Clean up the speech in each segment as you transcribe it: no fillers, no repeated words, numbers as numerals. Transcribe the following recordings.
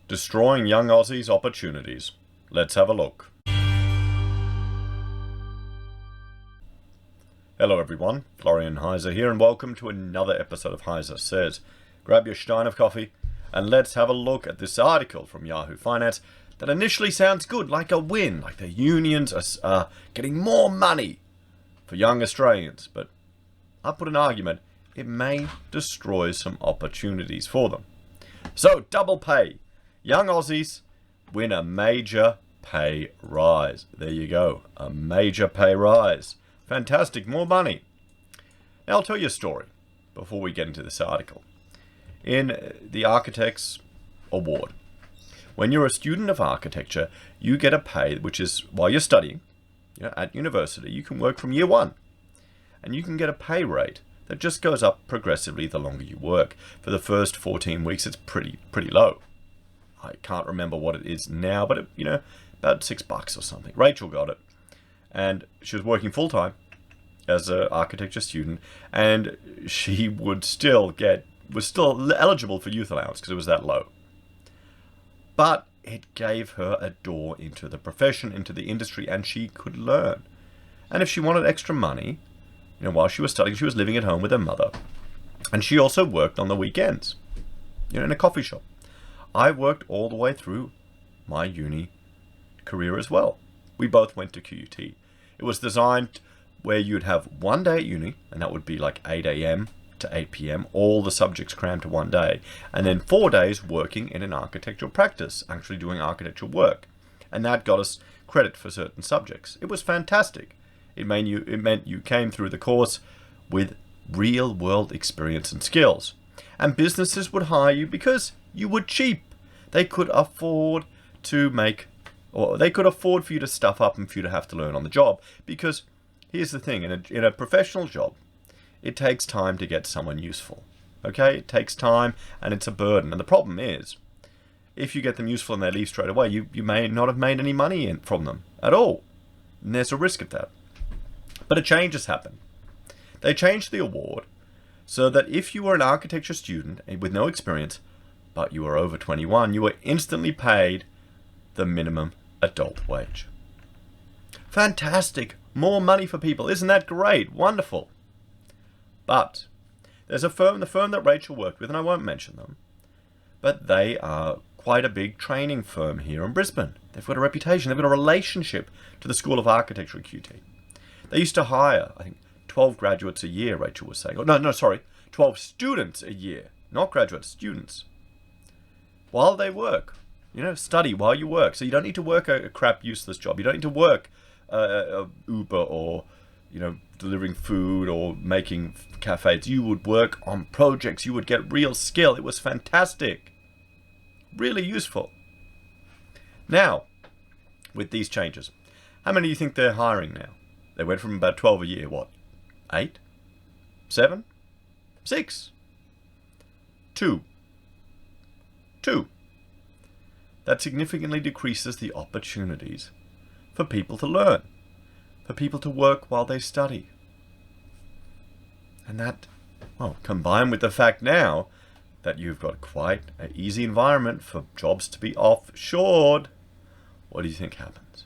Destroying young Aussies' opportunities. Let's have a look. Hello everyone, Florian.Heise here, and welcome to another episode of HeiseSays. Grab your stein of coffee and let's have a look at this article from Yahoo Finance that initially sounds good, like a win, like the unions are getting more money for young Australians, but I put an argument, it may destroy some opportunities for them. So, double pay. Young Aussies win a major pay rise. There you go, a major pay rise. Fantastic, more money. Now I'll tell you a story before we get into this article. In the Architects Award, when you're a student of architecture, you get a pay which is, while you're studying at university, you can work from year one. And you can get a pay rate that just goes up progressively the longer you work. For the first 14 weeks, it's pretty low. I can't remember what it is now, but about $6 or something. Rachel got it, and she was working full-time as an architecture student, and she was still eligible for youth allowance because it was that low. But it gave her a door into the profession, into the industry, and she could learn. And if she wanted extra money, while she was studying, she was living at home with her mother, and she also worked on the weekends, in a coffee shop. I worked all the way through my uni career as well. We both went to QUT. It was designed where you'd have one day at uni, and that would be like 8 a.m. to 8 p.m., all the subjects crammed to one day, and then 4 days working in an architectural practice, actually doing architectural work. And that got us credit for certain subjects. It was fantastic. It meant you came through the course with real-world experience and skills. And businesses would hire you because you were cheap. They could afford for you to stuff up and for you to have to learn on the job. Because here's the thing, in a professional job, it takes time to get someone useful. Okay? It takes time and it's a burden. And the problem is, if you get them useful and they leave straight away, you may not have made any money from them at all. And there's a risk of that. But a change has happened. They changed the award so that if you were an architecture student with no experience, but you were over 21, you were instantly paid the minimum adult wage. Fantastic! More money for people. Isn't that great? Wonderful. But there's a firm, the firm that Rachel worked with, and I won't mention them, but they are quite a big training firm here in Brisbane. They've got a reputation. They've got a relationship to the School of Architecture at QT. They used to hire, I think, 12 graduates a year, Rachel was saying. Oh, no, sorry. 12 students a year. Not graduates, students. While they work. Study while you work. So you don't need to work a crap, useless job. You don't need to work Uber or, delivering food or making cafes. You would work on projects. You would get real skill. It was fantastic. Really useful. Now, with these changes, how many do you think they're hiring now? They went from about 12 a year, what? 8? 7? 6? 2? That significantly decreases the opportunities for people to learn, for people to work while they study. And that, combined with the fact now that you've got quite an easy environment for jobs to be offshored, what do you think happens?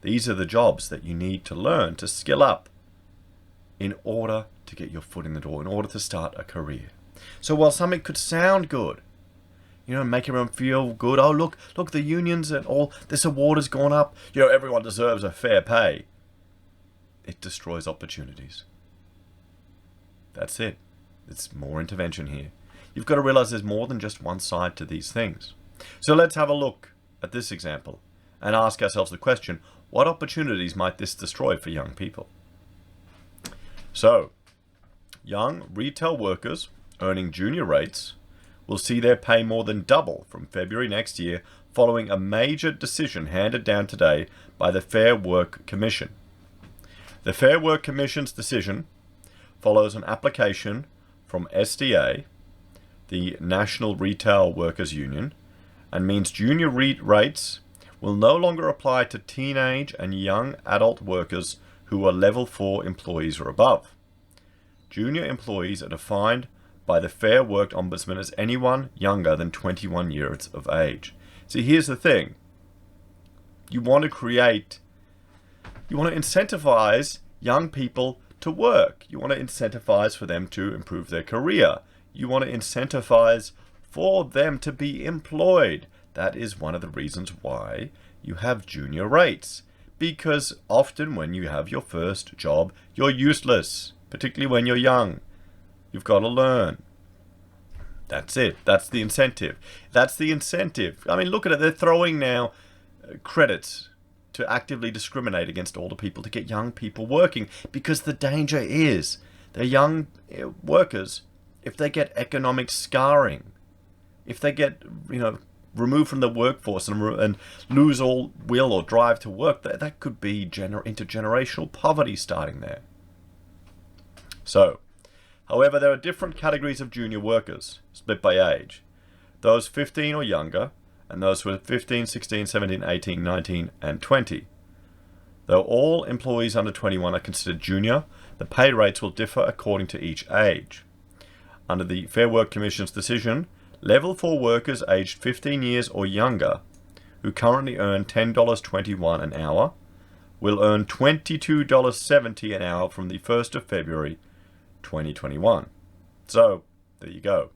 These are the jobs that you need to learn to skill up in order to get your foot in the door, in order to start a career. So while something could sound good, make everyone feel good, oh look, the unions and all, this award has gone up, everyone deserves a fair pay, it destroys opportunities. That's it. It's more intervention here. You've got to realize there's more than just one side to these things. So let's have a look at this example and ask ourselves the question, what opportunities might this destroy for young people? So, young retail workers earning junior rates will see their pay more than double from February next year following a major decision handed down today by the Fair Work Commission. The Fair Work Commission's decision follows an application from SDA, the National Retail Workers Union, and means junior rates will no longer apply to teenage and young adult workers who are level 4 employees or above. Junior employees are defined by the Fair Work Ombudsman as anyone younger than 21 years of age. See, here's the thing. You want to incentivize young people to work. You want to incentivize for them to improve their career. You want to incentivize for them to be employed. That is one of the reasons why you have junior rates. Because often when you have your first job, you're useless, particularly when you're young. You've got to learn. That's it. That's the incentive. That's the incentive. I mean, look at it. They're throwing now credits to actively discriminate against older people to get young people working, because the danger is they're young workers. If they get economic scarring, if they get, removed from the workforce and lose all will or drive to work, that could be intergenerational poverty starting there. So, however, there are different categories of junior workers, split by age. Those 15 or younger, and those who are 15, 16, 17, 18, 19, and 20. Though all employees under 21 are considered junior, the pay rates will differ according to each age. Under the Fair Work Commission's decision, Level 4 workers aged 15 years or younger, who currently earn $10.21 an hour, will earn $22.70 an hour from the 1st of February 2021. So, there you go.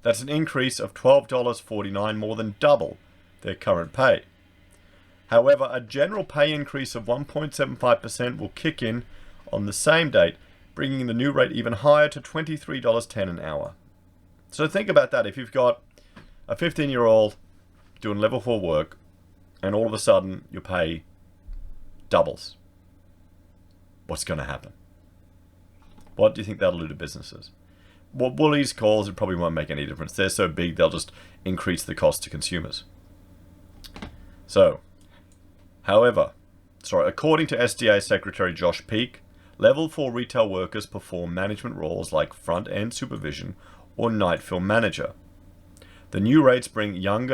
That's an increase of $12.49, more than double their current pay. However, a general pay increase of 1.75% will kick in on the same date, bringing the new rate even higher to $23.10 an hour. So think about that. If you've got a 15-year-old doing level 4 work, and all of a sudden your pay doubles, what's going to happen? What do you think that'll do to businesses? What Woolies calls, it probably won't make any difference. They're so big, they'll just increase the cost to consumers. So, according to SDA Secretary Josh Peake, Level 4 retail workers perform management roles like front-end supervision or night fill manager. The new rates bring young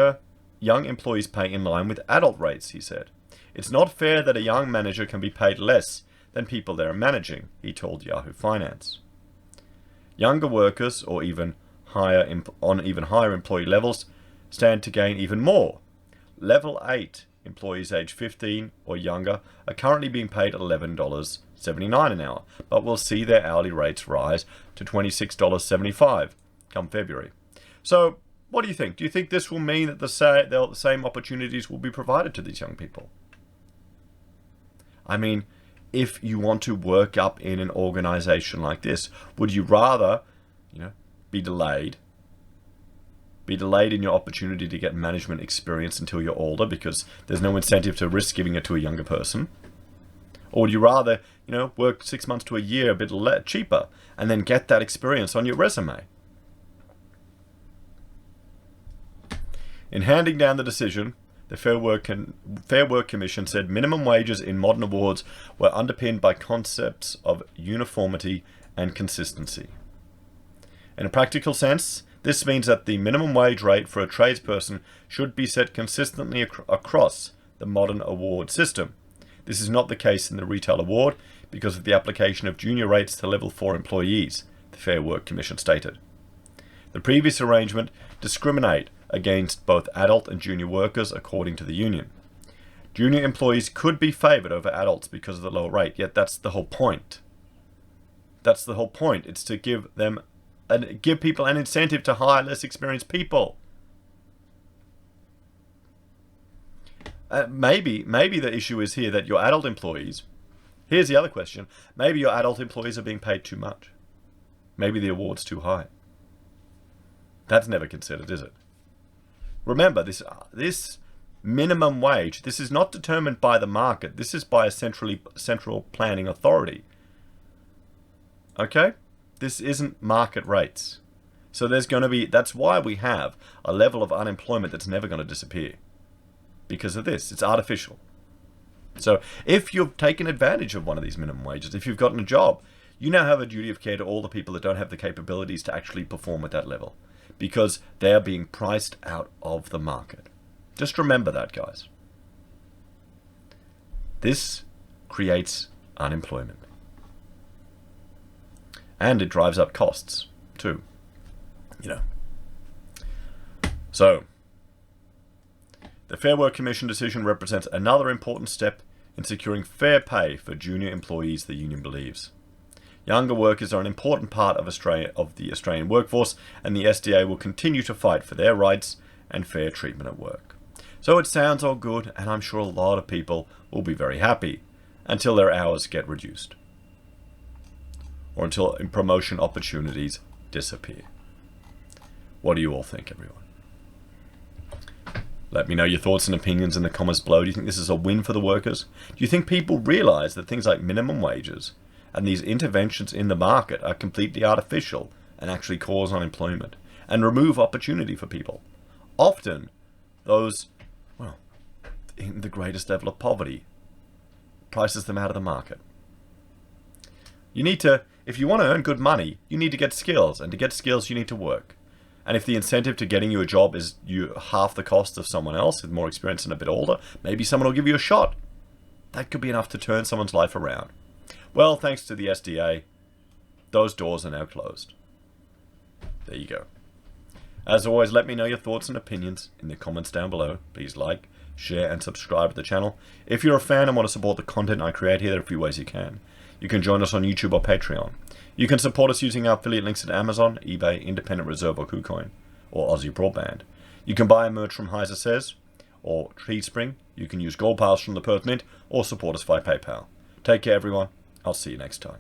employees' pay in line with adult rates, he said. It's not fair that a young manager can be paid less than people they are managing, he told Yahoo Finance. Younger workers, or even higher employee levels, stand to gain even more. Level 8 employees aged 15 or younger are currently being paid $11.79 an hour, but will see their hourly rates rise to $26.75 come February. So, what do you think? Do you think this will mean that the same opportunities will be provided to these young people? I mean, if you want to work up in an organization like this, would you rather, be delayed in your opportunity to get management experience until you're older because there's no incentive to risk giving it to a younger person? Or would you rather, work 6 months to a year a bit cheaper and then get that experience on your resume? In handing down the decision, the Fair Work Commission said minimum wages in modern awards were underpinned by concepts of uniformity and consistency. In a practical sense, this means that the minimum wage rate for a tradesperson should be set consistently across the modern award system. This is not the case in the retail award because of the application of junior rates to level 4 employees, the Fair Work Commission stated. The previous arrangement discriminated against both adult and junior workers according to the union. Junior employees could be favoured over adults because of the lower rate, yet that's the whole point. That's the whole point. It's to give people an incentive to hire less experienced people. Maybe the issue is here that your adult employees, here's the other question, maybe your adult employees are being paid too much. Maybe the award's too high. That's never considered, is it? Remember, this minimum wage, this is not determined by the market. This is by a central planning authority. Okay? This isn't market rates. So that's why we have a level of unemployment that's never going to disappear. Because of this. It's artificial. So if you've taken advantage of one of these minimum wages, if you've gotten a job, you now have a duty of care to all the people that don't have the capabilities to actually perform at that level. Because they are being priced out of the market. Just remember that, guys. This creates unemployment. And it drives up costs, too. So, the Fair Work Commission decision represents another important step in securing fair pay for junior employees, the union believes. Younger workers are an important part of the Australian workforce, and the SDA will continue to fight for their rights and fair treatment at work. So it sounds all good, and I'm sure a lot of people will be very happy until their hours get reduced, or until promotion opportunities disappear. What do you all think, everyone? Let me know your thoughts and opinions in the comments below. Do you think this is a win for the workers? Do you think people realize that things like minimum wages and these interventions in the market are completely artificial and actually cause unemployment and remove opportunity for people? Often, those, in the greatest level of poverty, prices them out of the market. You need to, if you want to earn good money, you need to get skills, and to get skills you need to work. And if the incentive to getting you a job is you half the cost of someone else with more experience and a bit older, maybe someone will give you a shot. That could be enough to turn someone's life around. Well, thanks to the SDA, those doors are now closed. There you go. As always, let me know your thoughts and opinions in the comments down below. Please like, share, and subscribe to the channel. If you're a fan and want to support the content I create here, there are a few ways you can. You can join us on YouTube or Patreon. You can support us using our affiliate links at Amazon, eBay, Independent Reserve or Kucoin, or AussieBroadband. You can buy merch from HeiseSays or Teespring. You can use Gold Pass from the Perth Mint, or support us via PayPal. Take care, everyone. I'll see you next time.